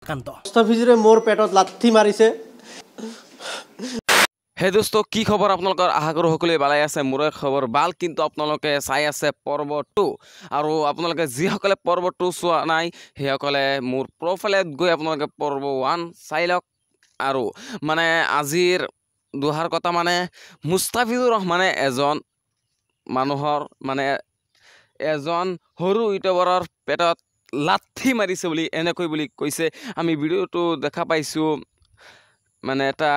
কাণ্ড মুস্তাফিজুৰে মোৰ পেটত লাথি মাৰিছে হে দোস্ত কি খবৰ আপোনালোকৰ আশা কৰোঁ সকলোৱে ভালে আছে মোৰ খবৰ ভাল কিন্তু আপোনালোকে চাই আছে পৰ্ব 2 আৰু আপোনালোকে যিসকলে পৰ্ব 2 চোৱা নাই সেইসকলে মোৰ প্ৰফাইলত গৈ আপোনালোকে পৰ্ব 1 চাই লওক আৰু মানে আজিৰ দুহাৰ কথা মানে মুস্তাফিজুৰ ৰহমানে এজন মানুহৰ মানে এজন সৰু ইউটিউবাৰৰ পেটত লাথি মাৰিছে বুলি এনেকৈ বুলি কৈছে আমি ভিডিঅ'টো দেখা পাইছোঁ মানে এটা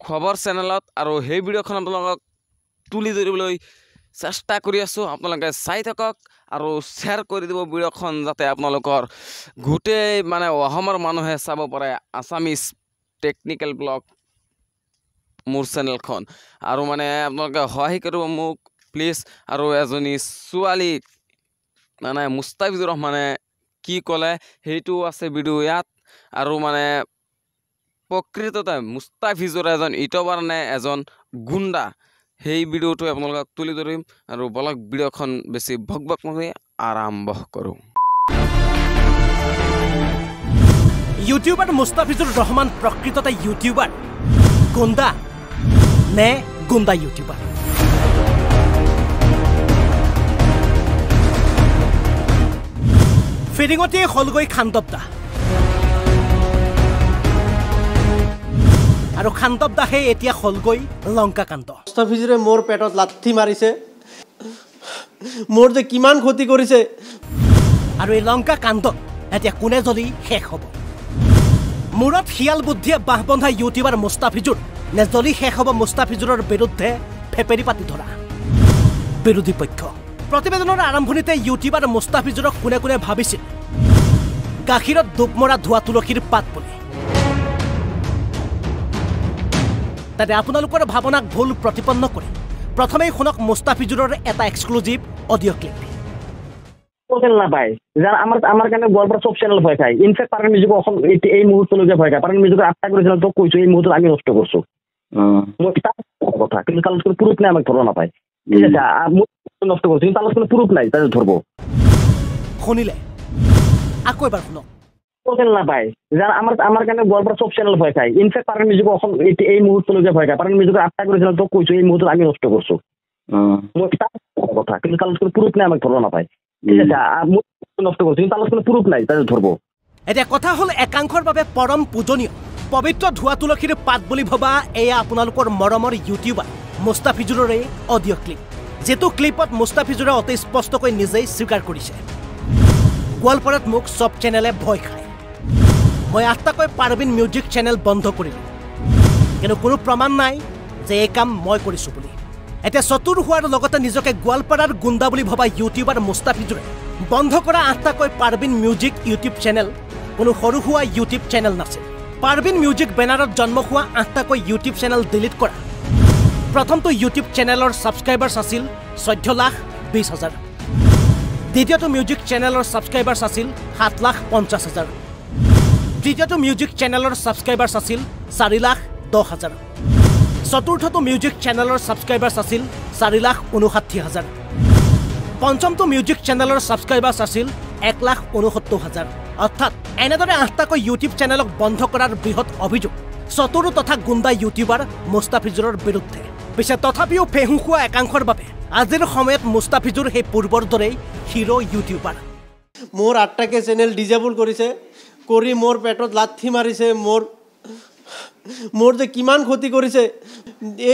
খবৰ চেনেলত আৰু সেই ভিডিঅ'খন আপোনালোকক তুলি ধৰিবলৈ চেষ্টা কৰি আছোঁ আপোনালোকে চাই থাকক আৰু শ্বেয়াৰ কৰি দিব ভিডিঅ'খন যাতে আপোনালোকৰ গোটেই মানে অসমৰ মানুহে চাব পাৰে আছামিজ টেকনিকেল ব্লগ মোৰ চেনেলখন আৰু মানে আপোনালোকে সহায় কৰিব মোক প্লিজ আৰু এজনী ছোৱালী মানে মুস্তাফিজুৰ ৰহমানে কি ক'লে সেইটো আছে ভিডিঅ' ইয়াত আৰু মানে প্ৰকৃততে মুস্তাফিজুৰ এজন ইউটিউবাৰ নে এজন গুণ্ডা সেই ভিডিঅ'টো আপোনালোকক তুলি ধৰিম আৰু বলক ভিডিঅ'খন বেছি ভক নকৰি আৰম্ভ কৰোঁ ইউটিউবাৰ মুস্তাফিজুৰ ৰহমান প্ৰকৃততে ইউটিউবাৰ গুণ্ডা নে গুণ্ডা ইউটিউবাৰ ফিৰিঙতে হলগৈ খান্দবদা আৰু খান্দবদাহে এতিয়া হলগৈ লংকা কাণ্ড মুস্তাফিজুৰে মোৰ পেটত লাথি মাৰিছে মোৰ যে কিমান ক্ষতি কৰিছে আৰু এই লংকা কাণ্ড এতিয়া কোনে যদি শেষ হ'ব মূৰত শিয়াল বুদ্ধিয়ে বাহ বন্ধা ইউটিউবাৰ মুস্তাফিজুৰ নে যদি শেষ হ'ব মুস্তাফিজুৰৰ বিৰুদ্ধে ফেপেৰি পাতি ধৰা বিৰোধী পক্ষ প্ৰতিবেদনৰ আৰম্ভণিতে ইউটিউবাৰ মুস্তাফিজুৰক কোনে কোনে ভাবিছিল গাখীৰত ডুব মৰা ধোৱা তুলসীৰ পাত বুলি তাতে আপোনালোকৰ ভাৱনাক ভুল প্ৰতিপন্ন কৰি প্ৰথমেই শুনক মুস্তাফিজুৰৰ এটা এক্সক্লুজিভ অডিঅ' ক্লিপ না পায় যারা আমার কারণে গল্পের সব চ্যানেল ভয় খায় ইনফ্যাক্ট পারেন মিউজিক এই মুহূর্তে লোকে ভয় খায় পারেন মিউজিক আটটা করেছিলাম তো কইছো এই মুহূর্তে আমি নষ্ট করছো কথা কিন্তু তাহলে কোনো প্রুফ নাই আমাকে ধরো না পায় ঠিক আছে নষ্ট করছো কিন্তু তাহলে কোনো প্রুফ নাই তাহলে ধরবো শুনিলে আকৌ এবাৰ শুনক না পায় যারা আমার কারণে গল্পের সব চ্যানেল ভয় খায় ইনফ্যাক্ট পারেন মিউজিক এই মুহূর্তে লোকে ভয় খায় পারেন মিউজিক আটটা করেছিলাম তো কইছো এই মুহূর্তে আমি নষ্ট করছো কথা কিন্তু তাহলে কোনো প্রুফ নাই আমাকে ধরো না পায় ঠিক আছে নষ্ট করছো কিন্তু তাহলে কোনো প্রুফ নাই তাহলে ধরবো এতিয়া কথা হ'ল একাংশৰ বাবে পৰম পূজনীয় পবিত্ৰ ধোৱা তুলসীৰ পাত বুলি ভবা এয়া আপোনালোকৰ মৰমৰ ইউটিউবাৰ মুস্তাফিজুৰৰে অডিঅ' ক্লিপ যেটো ক্লিপত মুস্তাফিজুৰে অতি স্পষ্টকৈ নিজেই স্বীকাৰ কৰিছে গোৱালপাৰাত মোক সব চেনেলে ভয় খায় মই আটাকৈ পাৰবিন মিউজিক চেনেল বন্ধ কৰিলোঁ কিন্তু কোনো প্ৰমাণ নাই যে এই কাম মই কৰিছোঁ বুলি এতিয়া চতুৰ হোৱাৰ লগতে নিজকে গোৱালপাৰাৰ গুণ্ডা বুলি ভবা ইউটিউবাৰ মুস্তাফিজুৰে বন্ধ কৰা আটাকৈ পাৰবিন মিউজিক ইউটিউব চেনেল কোনো সৰু হোৱা ইউটিউব চেনেল নাছিল পাৰবিন মিউজিক বেনাৰত জন্ম হোৱা আটাকৈ ইউটিউব চেনেল ডিলিট কৰা প্ৰথমটো ইউটিউব চেনেলৰ ছাবস্ক্ৰাইবাৰ্ছ আছিল 14,20,000 দ্বিতীয়টো মিউজিক চেনেলৰ ছাবস্ক্ৰাইবাৰ্ছ আছিল 7,50,000 তৃতীয়টো মিউজিক চেনেলৰ ছাবস্ক্ৰাইবাৰ্ছ আছিল 4,10,000 চতুৰ্থটো মিউজিক চেনেলৰ ছাবস্ক্ৰাইবাৰ্ছ আছিল 4,59,000 পঞ্চমটো মিউজিক চেনেলৰ ছাবস্ক্ৰাইবাৰ্ছ আছিল 1,69,000 অৰ্থাৎ এনেদৰে আঠটাকৈ ইউটিউব চেনেলক বন্ধ কৰাৰ বৃহৎ অভিযোগ চতুৰ তথা গুণ্ডা ইউটিউবাৰ মুস্তাফিজুৰৰ বিৰুদ্ধে পিছে তথাপিও ফেহু খোৱা একাংশৰ বাবে আজিৰ সময়ত মুস্তাফিজুৰ সেই পূৰ্বৰ দৰেই হিৰো ইউটিউবাৰ মোৰ আটটাকে চেনেল ডিজেবল কৰিছে কৰি মোৰ পেটত লাথি মাৰিছে মোৰ যে কিমান ক্ষতি কৰিছে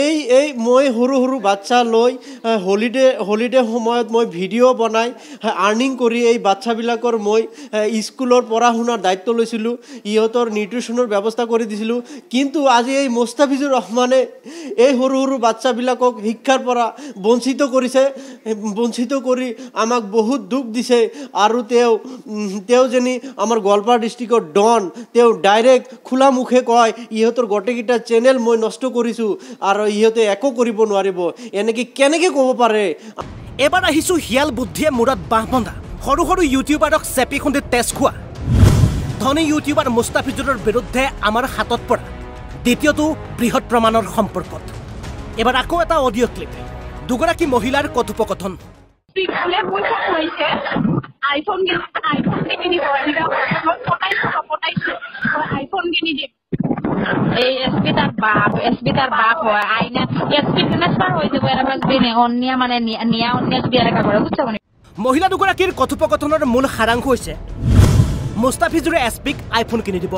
এই মই সৰু সৰু বাচ্চা লৈ হলিডে সময়ত মই ভিডিঅ' বনাই আৰ্নিং কৰি এই বাচ্চাবিলাকৰ মই স্কুলৰ পঢ়া শুনাৰ দায়িত্ব লৈছিলোঁ ইহঁতৰ নিউট্ৰিশ্যনৰ ব্যৱস্থা কৰি দিছিলোঁ কিন্তু আজি এই মুস্তাফিজুৰ ৰহমানে এই সৰু সৰু বাচ্চাবিলাকক শিক্ষাৰ পৰা বঞ্চিত কৰি আমাক বহুত দুখ দিছে আৰু তেওঁ যেনি আমাৰ গোৱালপাৰা ডিষ্ট্ৰিক্টৰ ডন তেওঁ ডাইৰেক্ট খোলা মুখে কয় ইহঁতৰ গোটেইকেইটা চেনেল মই নষ্ট কৰিছোঁ আৰু ইহঁতে একো কৰিব নোৱাৰিব এনেকৈ কেনেকৈ ক'ব পাৰে এবাৰ আহিছোঁ হিয়াল বুদ্ধিয়ে মূৰত বাহ বন্ধা সৰু সৰু ইউটিউবাৰক চেপি খুন্দি তেজ খোৱা ধনী ইউটিউবাৰ মুস্তাফিজুৰৰ বিৰুদ্ধে আমাৰ হাতত পৰা দ্বিতীয়টো বৃহৎ প্ৰমাণৰ সম্পৰ্কত এবাৰ আকৌ এটা অডিঅ' ক্লিপ দুগৰাকী মহিলাৰ কথোপকথন আইফোন কিনিব এই এসপি তার বাপ হয় আইনা এসপি ট্রান্সফার হয়ে যাবে এরা বাস দিনে অন্য মানে নিয়া অন্য যদি এলাকা করে বুঝছো মানে মহিলা দুগৰাকীৰ কথোপকথনৰ মূল সাৰাংশ হৈছে মুস্তাফিজুৰে এছপিক আইফোন কিনি দিব।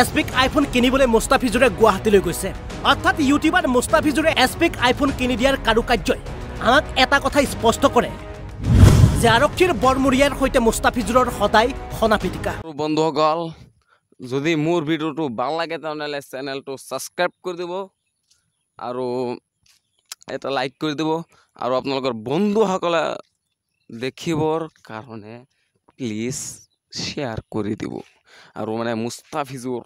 এছপিক আইফোন কিনিবলৈ মুস্তাফিজুৰে গুৱাহাটীলৈ গৈছে। অৰ্থাৎ ইউটিউবত মুস্তাফিজুৰে এছপিক আইফোন কিনি দিয়াৰ কাৰুকাৰ্যই আমাক এটা কথা স্পষ্ট কৰে যে আৰক্ষীৰ বৰমূৰীয়াৰ সৈতে মুস্তাফিজুৰৰ সদায় সনা পিটিকা। বন্ধুসকল যদি মোৰ ভিডিঅ'টো ভাল লাগে তেনেহ'লে চেনেলটো ছাবস্ক্ৰাইব কৰি দিব আৰু এটা লাইক কৰি দিব আৰু আপোনালোকৰ বন্ধুসকলে দেখিবৰ কাৰণে প্লিজ শ্বেয়াৰ কৰি দিব। আৰু মানে মুস্তাফিজুৰ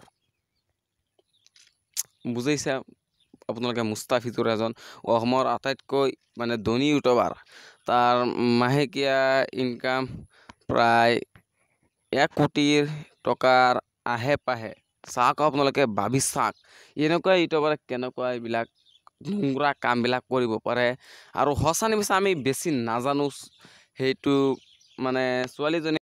বুজাইছে আপোনালোকে মুস্তাফিজুৰ এজন অসমৰ আটাইতকৈ মানে ধনী ইউটিউবাৰ। তাৰ মাহেকীয়া ইনকাম প্ৰায় 1 কোটি টকাৰ আহে পাহে। চাওক আপোনালোকে ভাবি চাওক এনেকুৱা ইউটিউবাৰে কেনেকুৱা এইবিলাক নোংৰা কামবিলাক কৰিব পাৰে। আৰু সঁচা নিমিছা আমি বেছি নাজানো সেইটো মানে ছোৱালীজনী